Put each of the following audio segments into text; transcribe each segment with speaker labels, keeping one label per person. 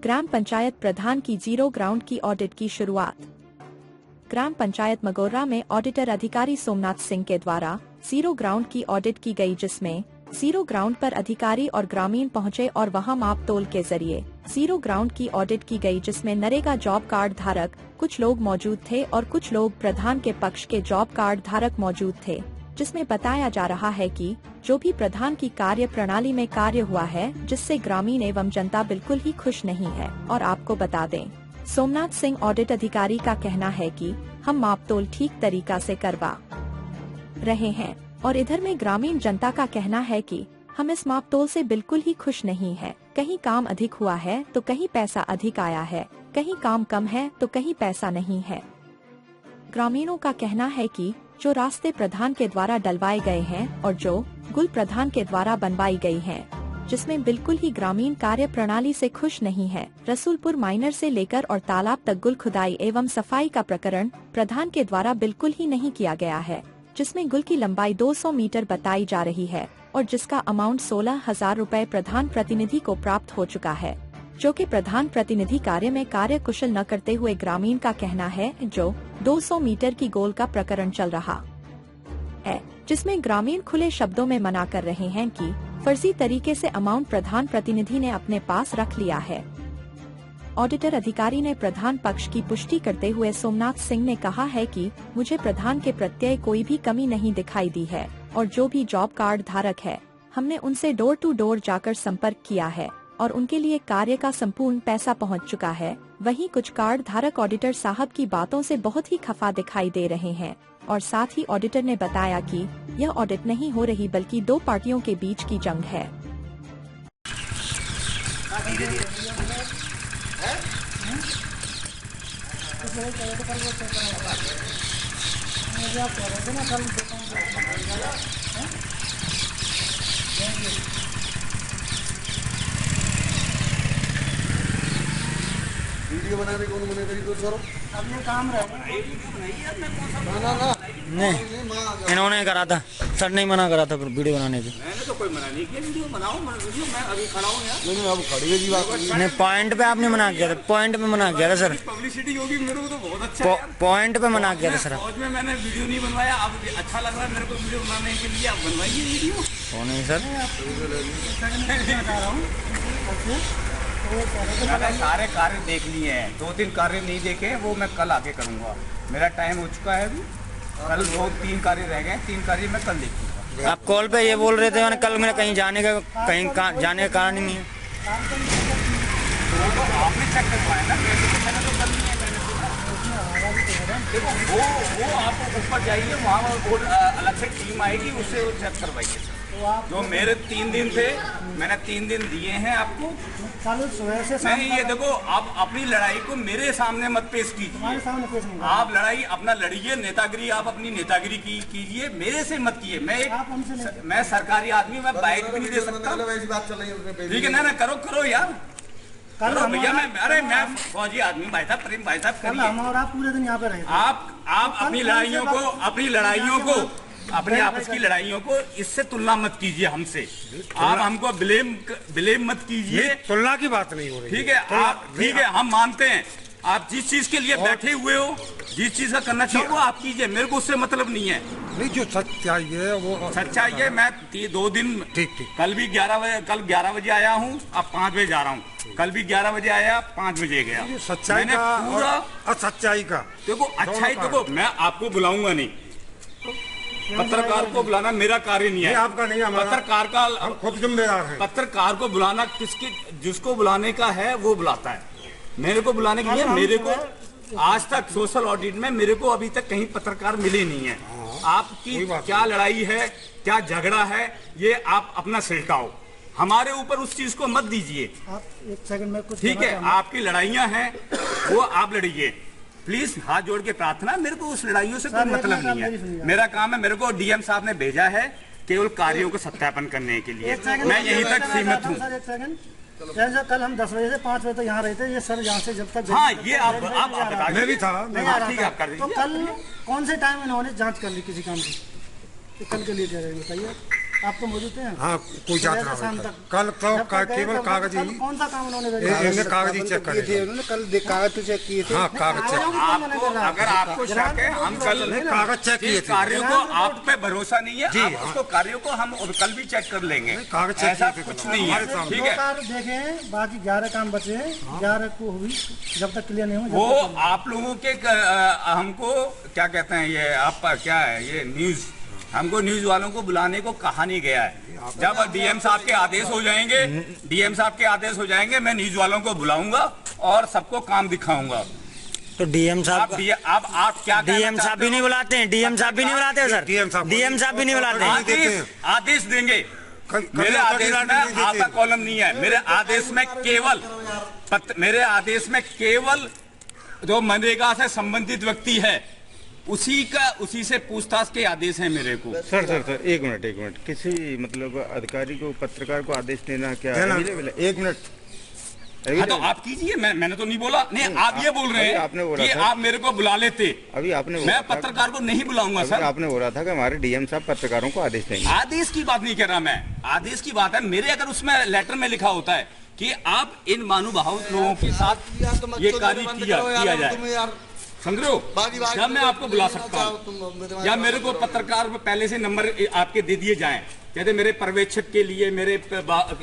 Speaker 1: ग्राम पंचायत प्रधान की zero ground की audit की शुरुआत। ग्राम पंचायत मगोर्रा में ऑडिटर अधिकारी सोमनाथ सिंह के द्वारा जीरो ग्राउंड की ऑडिट की गई, जिसमें जीरो ग्राउंड पर अधिकारी और ग्रामीण पहुंचे और वहां माप तोल के जरिए जीरो ग्राउंड की ऑडिट की गई, जिसमें नरेगा जॉब कार्ड धारक कुछ लोग मौजूद थे और कुछ लोग प्रधान के पक्ष के जॉब कार्ड धारक मौजूद थे, जिसमें बताया जा रहा है कि जो भी प्रधान की कार्य प्रणाली में कार्य हुआ है, जिससे ग्रामीण एवं जनता बिल्कुल ही खुश नहीं है। और आपको बता दें, सोमनाथ सिंह ऑडिट अधिकारी का कहना है कि हम मापतोल ठीक तरीका से करवा रहे हैं और इधर में ग्रामीण जनता का कहना है कि हम इस मापतोल से बिल्कुल ही खुश नहीं है। कहीं काम अधिक हुआ है तो कहीं पैसा अधिक आया है, कहीं काम कम है तो कहीं पैसा नहीं है। ग्रामीणों का कहना है कि जो रास्ते प्रधान के द्वारा डलवाए गए हैं और जो गुल प्रधान के द्वारा बनवाई गई हैं, जिसमें बिल्कुल ही ग्रामीण कार्य प्रणाली से खुश नहीं है। रसूलपुर माइनर से लेकर और तालाब तक गुल खुदाई एवं सफाई का प्रकरण प्रधान के द्वारा बिल्कुल ही नहीं किया गया है, जिसमें गुल की लंबाई 200 मीटर बताई जा रही है और जिसका अमाउंट 16,000 रुपए प्रधान प्रतिनिधि को प्राप्त हो चुका है, जो कि प्रधान प्रतिनिधि कार्य में कार्य कुशल न करते हुए ग्रामीण का कहना है। जो 200 मीटर की गोल का प्रकरण चल रहा है, जिसमें ग्रामीण खुले शब्दों में मना कर रहे हैं कि फर्जी तरीके से अमाउंट प्रधान प्रतिनिधि ने अपने पास रख लिया है। ऑडिटर अधिकारी ने प्रधान पक्ष की पुष्टि करते हुए सोमनाथ सिंह ने कहा है कि मुझे प्रधान के प्रत्यय कोई भी कमी नहीं दिखाई दी है और जो भी जॉब कार्ड धारक है, हमने उनसे डोर टू डोर जाकर संपर्क किया है और उनके लिए कार्य का संपूर्ण पैसा पहुंच चुका है। वहीं कुछ कार्ड धारक ऑडिटर साहब की बातों से बहुत ही खफा दिखाई दे रहे हैं और साथ ही ऑडिटर ने बताया कि यह ऑडिट नहीं हो रही बल्कि दो पार्टियों के बीच की जंग है।
Speaker 2: वीडियो बनाने कौन मना करी तो सर अब ये काम रहेगा नहीं
Speaker 3: इन्होंने करा था सर, नहीं मना करा था वीडियो बनाने की।
Speaker 4: मैंने तो कोई मना नहीं किया, वीडियो बनाओ वीडियो, मैं अभी खड़ा हूँ यार।
Speaker 2: नहीं अब खड़ी है जी बात
Speaker 3: नहीं, पॉइंट पे आपने मना किया था, पॉइंट पे मना किया था सर,
Speaker 4: पब्लिसिटी होगी मेरे को तो बहुत अच्छा है।
Speaker 3: पॉइंट पे मना किया था सर।
Speaker 4: फौज में मैंने वीडियो नहीं बनवाया, अब अच्छा लग रहा है मेरे को वीडियो बनाने के लिए, आप बनवाइए वीडियो।
Speaker 3: कौन है सर?
Speaker 4: मैंने सारे कार्य देख लिए हैं, 2-3 कार्य नहीं देखे, वो मैं कल आके करूँगा। मेरा टाइम हो चुका है अभी, कल 2-3 कार्य रह गए, 3 कार्य मैं कल देखूँगा।
Speaker 3: आप कॉल पे ये बोल रहे थे कल मेरा कहीं जाने का जाने का कारण ही नहीं है।
Speaker 4: आपने चेक करवाया ना, वैसे तो मैंने तो कल नहीं है, देखो वो आप ऊपर जाइए, वहाँ अलग से टीम आएगी, उससे वो चेक करवाइए। जो मेरे 3 दिन थे, मैंने 3 दिन दिए हैं आपको। नहीं, ये देखो, आप अपनी लड़ाई को मेरे सामने मत पेश कीजिए। आप लड़ाई अपना लड़िए, नेतागिरी आप अपनी नेतागिरी कीजिए, मेरे से मत कीजिए। मैं सरकारी आदमी, मैं बाइक भी नहीं दे सकता। ठीक है ना, करो यार, करो भैया। मैं फौजी आदमी भाई साहब, प्रेम भाई साहब, करिए।
Speaker 2: पूरे दिन यहाँ पे रहे।
Speaker 4: आप अपनी लड़ाइयों को अपनी आपस की लड़ाइयों को इससे तुलना मत कीजिए हमसे। आप हमको ब्लेम मत कीजिए।
Speaker 2: तुलना की बात नहीं हो रही।
Speaker 4: ठीक है, हम मानते हैं आप जिस चीज के लिए बैठे हुए हो, जिस चीज का करना चाहिए वो आप कीजिए, मेरे को उससे मतलब नहीं है।
Speaker 2: नहीं, जो सच्चाई है वो
Speaker 4: सच्चाई है। मैं 2 दिन
Speaker 2: ठीक
Speaker 4: कल भी 11 बजे आया हूँ, अब 5 बजे जा रहा हूँ। कल भी 11 बजे आया, 5 बजे गया।
Speaker 2: सच्चाई का पूरा सच्चाई का
Speaker 4: देखो, अच्छाई देखो, मैं आपको बुलाऊंगा नहीं, पत्रकार को बुलाना मेरा कार्य नहीं है।
Speaker 2: आपका नहीं,
Speaker 4: पत्रकार का
Speaker 2: हम खुद जिम्मेदार हैं।
Speaker 4: पत्रकार को बुलाना जिसको बुलाने का है वो बुलाता है, मेरे को बुलाने के लिए। मेरे को आज तक सोशल ऑडिट में मेरे को अभी तक कहीं पत्रकार मिले नहीं है। आपकी क्या लड़ाई है, क्या झगड़ा है, ये आप अपना सिलटाओ, हमारे ऊपर उस चीज को मत दीजिए।
Speaker 2: एक सेकंड में कुछ
Speaker 4: ठीक है, आपकी लड़ाइयां हैं वो आप लड़िए, प्लीज हाथ जोड़ के प्रार्थना। मेरे को उस लड़ाइयों से कोई मतलब नहीं है। मेरा काम है, मेरे को डीएम साहब ने भेजा है केवल कार्यों को सत्यापन करने के लिए। मैं यहीं तक सीमित हूँ।
Speaker 2: कल हम 10 बजे से 5 बजे तक यहाँ रहते हैं, ये सर यहाँ से जब तक।
Speaker 4: हाँ, ये आप बता
Speaker 2: मैं भी था।
Speaker 4: ठीक है, आप कर दीजिए।
Speaker 2: तो कल कौन से टाइम इन्होंने जांच कर ली किसी काम की? कल के लिए कह रहे हैं, बताइए। आप तो मौजूद हैं?
Speaker 5: हाँ, कोई जात
Speaker 2: सुबह से शाम
Speaker 5: ना
Speaker 2: तक।
Speaker 5: कल तो
Speaker 2: जब तक गए
Speaker 5: केवल
Speaker 2: तब तक
Speaker 5: कागज
Speaker 2: कल
Speaker 5: ही
Speaker 2: कौन सा काम उन्होंने
Speaker 5: इन्हें कागज ही चेक करे थे।
Speaker 6: उन्होंने कल कागज तो चेक किए थे।
Speaker 5: हाँ, कागज चेक
Speaker 4: आपको अगर आपको शक है हम कल
Speaker 5: कागज चेक किए थे।
Speaker 4: कार्यों को आप पे भरोसा नहीं है
Speaker 5: जी,
Speaker 4: आप उसको कार्यों को हम कल भी चेक कर लेंगे।
Speaker 5: कागज चेक
Speaker 4: ऐसा
Speaker 5: किए थे
Speaker 4: कुछ
Speaker 5: कल।
Speaker 4: नहीं है,
Speaker 5: हमारे
Speaker 4: ठीक
Speaker 2: दो
Speaker 4: है।
Speaker 2: कार्य देखे हैं, बाकी 11 काम बचे हैं। 11 को हुई जब तक क्लियर नहीं हो
Speaker 4: वो आप लोगों के हमको क्या कहते हैं ये आपका क्या है ये न्यूज हमको न्यूज वालों को बुलाने को कहा नहीं गया है। जब डीएम साहब के आदेश हो जाएंगे मैं न्यूज वालों को बुलाऊंगा और सबको काम दिखाऊंगा।
Speaker 3: तो डीएम साहब
Speaker 4: आप क्या
Speaker 3: डीएम साहब भी नहीं बुलाते हैं, डीएम साहब भी नहीं बुलाते हैं सर,
Speaker 5: डीएम साहब
Speaker 3: भी नहीं बुलाते हैं।
Speaker 4: आदेश देंगे।
Speaker 5: कभी
Speaker 4: मेरे आदेश में आपका कॉलम नहीं है। मेरे आदेश में केवल जो मनरेगा से संबंधित व्यक्ति है उसी से पूछताछ के आदेश है मेरे को।
Speaker 7: सर एक मिनट किसी मतलब अधिकारी को पत्रकार को आदेश देना क्या अवेलेबल है? एक मिनट।
Speaker 4: हाँ, तो आप कीजिए। मैंने तो नहीं बोला। नहीं, आप ये बोल रहे हैं
Speaker 7: आपने बोला
Speaker 4: कि
Speaker 7: था।
Speaker 4: आप मेरे को बुला लेते।
Speaker 7: अभी आपने
Speaker 4: मैं पत्रकार को नहीं बुलाऊंगा सर।
Speaker 7: आपने बोला था कि हमारे डीएम साहब पत्रकारों को आदेश देंगे।
Speaker 4: आदेश की बात नहीं कर रहा मैं। आदेश की बात है मेरे अगर उसमें लेटर में लिखा होता है कि आप इन महानुभाव लोगों के साथ ये कार्य किया जाए, समझ रहे हो, जब मैं आपको बुला सकता हूँ या मेरे को पत्रकार पहले से नंबर आपके दे दिए जाएं, कहते मेरे पर्यवेक्षक के लिए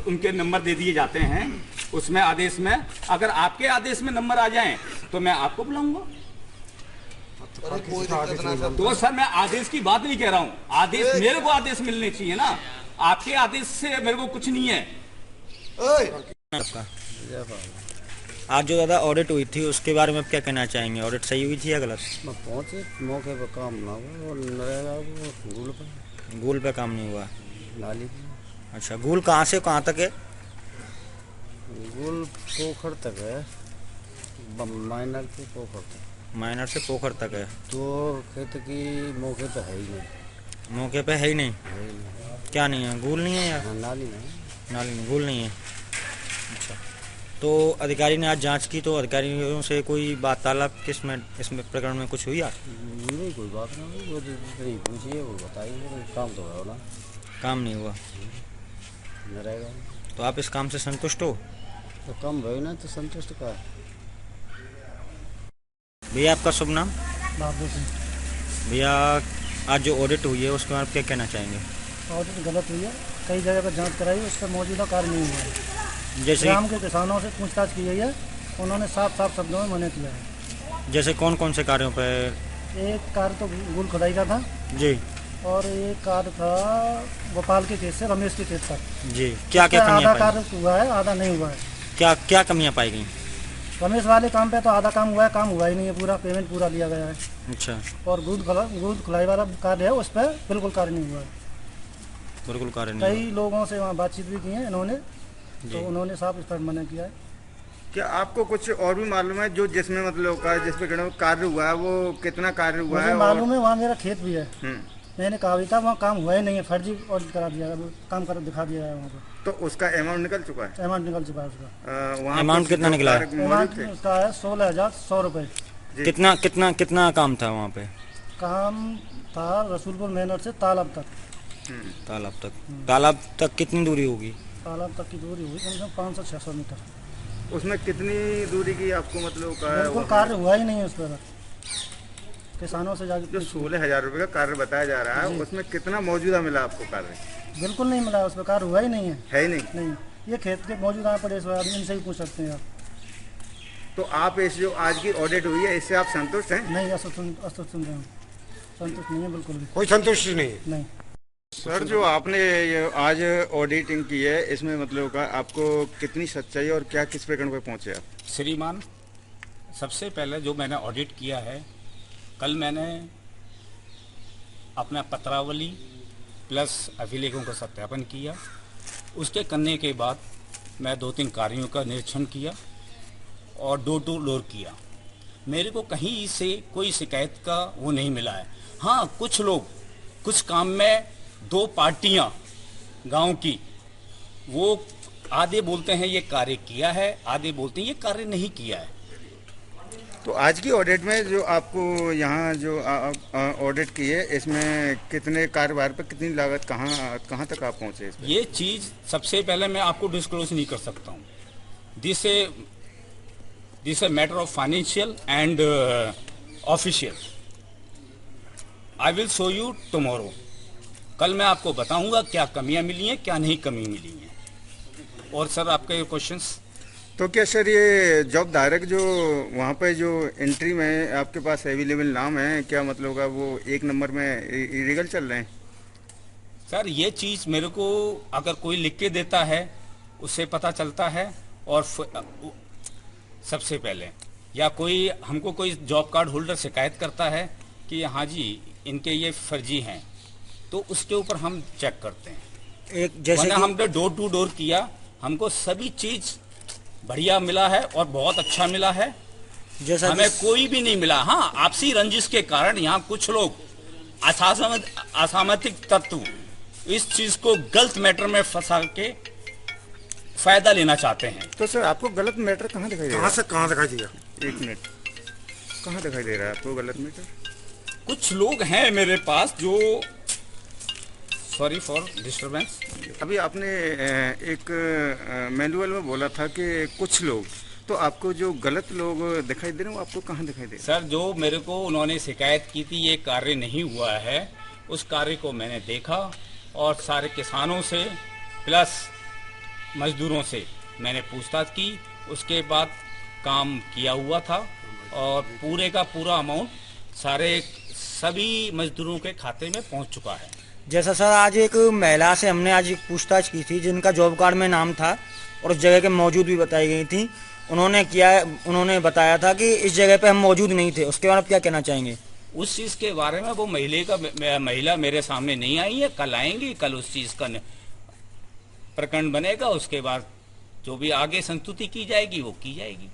Speaker 4: उनके नंबर दे दिए जाते हैं उसमें आदेश में। अगर आपके आदेश में नंबर आ जाएं तो मैं आपको बुलाऊंगा। तो सर मैं आदेश की बात नहीं कह रहा हूँ। आदेश मेरे को आदेश मिलने चाहिए ना, आपके आदेश से मेरे को कुछ नहीं है।
Speaker 3: आज जो दादा ऑडिट हुई थी उसके बारे में क्या कहना चाहेंगे? ऑडिट सही हुई थी या गलत?
Speaker 6: पहुंचे मौके पर काम ना हुआ और नरेगा वो
Speaker 3: गूल पे काम नहीं हुआ।
Speaker 6: नाली
Speaker 3: अच्छा, गूल कहाँ से कहाँ तक है?
Speaker 6: गोल पोखर तक है, माइनर के पोखर तक।
Speaker 3: माइनर से पोखर तक है।
Speaker 6: तो खेत की मौके पे है ही नहीं।
Speaker 3: मौके पे है ही नहीं? क्या नहीं है? गूल नहीं है यार?
Speaker 6: नाली नहीं,
Speaker 3: नाली नहीं, गूल नहीं है। अच्छा, तो अधिकारी ने आज जांच की तो अधिकारियों से कोई वार्तालाप इसमें प्रकरण में कुछ हुई यार?
Speaker 6: नहीं कोई बात नहीं हुई। वो पूछिए वो बताइए। काम तो है ना,
Speaker 3: काम नहीं हुआ
Speaker 6: नरेगा।
Speaker 3: तो आप इस काम से संतुष्ट हो?
Speaker 6: तो कम भाई ना तो संतुष्ट का।
Speaker 3: भैया आपका शुभ नाम?
Speaker 2: बहादुर सिंह।
Speaker 3: भैया आज जो ऑडिट हुई है उसके बारे में क्या कहना चाहेंगे?
Speaker 2: ऑडिट गलत हुई है, कई जगह पर जांच कराई, उस पर मौजूदा कार्य नहीं हुआ है।
Speaker 3: जैसे
Speaker 2: ग्राम के किसानों से पूछताछ की गई है, उन्होंने साफ शब्दों में मना किया है।
Speaker 3: जैसे कौन कौन से कार्यों पे?
Speaker 2: एक कार्य तो गूल खुदाई का था
Speaker 3: जी
Speaker 2: और एक कार्य था गोपाल के खेत से रमेश के खेत तक।
Speaker 3: जी, क्या क्या
Speaker 2: आधा
Speaker 3: कमियां पाई?
Speaker 2: कार्य हुआ है, आधा नहीं हुआ है।
Speaker 3: क्या कमियां पाई गई?
Speaker 2: रमेश वाले काम पे तो आधा काम हुआ है, काम हुआ ही नहीं है, पूरा पेमेंट पूरा लिया गया है।
Speaker 3: अच्छा,
Speaker 2: और दूध खुलाई वाला कार्य है उस पर बिल्कुल कार्य नहीं हुआ है।
Speaker 3: बिल्कुल कार्य नहीं
Speaker 2: कई लोगों से वहाँ बातचीत भी की है इन्होंने, तो उन्होंने साफ इस पर मना किया है।
Speaker 7: क्या आपको कुछ और भी मालूम है जो जिसमें मतलब जिस पे कार्य हुआ है वो कितना कार्य हुआ है?
Speaker 2: मुझे मालूम है, वहाँ मेरा खेत भी है। मैंने कहा भी था वहाँ काम हुआ ही नहीं है, फर्जी ऑडिट करा दिया है, काम कर दिखा दिया है वहाँ पर।
Speaker 7: तो उसका अमाउंट निकल चुका है?
Speaker 2: अमाउंट निकल चुका है उसका।
Speaker 7: वहाँ
Speaker 3: अमाउंट कितना निकला है?
Speaker 2: अमाउंट उसका है 16,100 रुपये।
Speaker 3: कितना काम था वहाँ पे?
Speaker 2: काम था रसूलपुर मेन से तालाब
Speaker 3: तक कितनी दूरी होगी?
Speaker 2: तालाब तक की दूरी हुई कम से कम 500-600 मीटर।
Speaker 7: उसमें कितनी दूरी की आपको मतलब
Speaker 2: बिल्कुल कार्य हुआ ही नहीं है उस पर। किसानों से जाकर
Speaker 7: जो 16,000 रुपये का कार्य बताया जा रहा है उसमें कितना मौजूदा मिला आपको कार्य?
Speaker 2: बिल्कुल नहीं मिला, उस पर कार्य हुआ ही नहीं है।
Speaker 7: ही नहीं?
Speaker 2: ये खेत के मौजूदा पड़ेश आदमी, इनसे ही पूछ सकते हैं आप।
Speaker 7: तो आप इस जो आज की ऑडिट हुई है इससे आप संतुष्ट हैं?
Speaker 2: नहीं, संतुष्ट नहीं है बिल्कुल भी।
Speaker 5: कोई संतुष्टि नहीं?
Speaker 2: नहीं
Speaker 7: सर, जो आपने ये आज ऑडिटिंग की है इसमें मतलब का आपको कितनी सच्चाई और क्या किस प्रकरण पर पहुंचे आप?
Speaker 4: श्रीमान, सबसे पहले जो मैंने ऑडिट किया है, कल मैंने अपना पत्रावली प्लस अभिलेखों का सत्यापन किया। उसके करने के बाद मैं 2-3 कार्यों का निरीक्षण किया और डोर टू डोर किया। मेरे को कहीं से कोई शिकायत का वो नहीं मिला है। हाँ, कुछ लोग कुछ काम में 2 पार्टियां गांव की, वो आधे बोलते हैं ये कार्य किया है, आधे बोलते हैं ये कार्य नहीं किया है।
Speaker 7: तो आज की ऑडिट में जो आपको यहाँ जो ऑडिट की है, इसमें कितने कारोबार पर कितनी लागत, कहाँ तक आप पहुँचे?
Speaker 4: ये चीज़ सबसे पहले मैं आपको डिस्क्लोज नहीं कर सकता हूँ। This a matter of financial and official. I will show you tomorrow. कल मैं आपको बताऊंगा क्या कमियां मिली हैं, क्या नहीं कमी मिली हैं। और सर आपके क्वेश्चंस।
Speaker 7: तो क्या सर ये जॉब धारक जो वहाँ पे जो एंट्री में आपके पास अवेलेबल नाम है, क्या मतलब होगा वो 1 नंबर में इलीगल चल रहे हैं?
Speaker 4: सर ये चीज़ मेरे को अगर कोई लिख के देता है उससे पता चलता है। और सबसे पहले या कोई हमको कोई जॉब कार्ड होल्डर शिकायत करता है कि हाँ जी इनके ये फर्जी हैं, तो उसके ऊपर हम चेक करते हैं।
Speaker 3: एक जैसे
Speaker 4: हमने डोर टू डोर किया, हमको सभी चीज बढ़िया मिला है और बहुत अच्छा मिला है।
Speaker 3: जैसा
Speaker 4: हमें कोई भी नहीं मिला। हाँ, आपसी रंजिश के कारण यहाँ कुछ लोग असामाजिक तत्व इस चीज को गलत मैटर में फंसा के फायदा लेना चाहते हैं।
Speaker 7: तो सर आपको गलत मैटर कहाँ दिखाई दे रहा है?
Speaker 5: कहाँ दिखाई दिया?
Speaker 7: 1 मिनट, कहाँ दिखाई दे रहा है आपको गलत मैटर?
Speaker 4: कुछ लोग हैं मेरे पास जो, सॉरी फॉर डिस्टर्बेंस।
Speaker 7: अभी आपने एक मैनुअल में बोला था कि कुछ लोग, तो आपको जो गलत लोग दिखाई दे रहे हैं वो आपको कहाँ दिखाई दे रहे हैं?
Speaker 4: सर जो मेरे को उन्होंने शिकायत की थी ये कार्य नहीं हुआ है, उस कार्य को मैंने देखा और सारे किसानों से प्लस मजदूरों से मैंने पूछताछ की। उसके बाद काम किया हुआ था और पूरे का पूरा अमाउंट सभी मजदूरों के खाते में पहुंच चुका है।
Speaker 3: जैसा सर आज एक महिला से हमने आज पूछताछ की थी जिनका जॉब कार्ड में नाम था और उस जगह के मौजूद भी बताई गई थी। उन्होंने बताया था कि इस जगह पे हम मौजूद नहीं थे। उसके बाद आप क्या कहना चाहेंगे?
Speaker 4: उस चीज के बारे में वो महिला मेरे सामने नहीं आई है, कल आएंगी। कल उस चीज का प्रकरण बनेगा, उसके बाद जो भी आगे संस्तुति की जाएगी वो की जाएगी।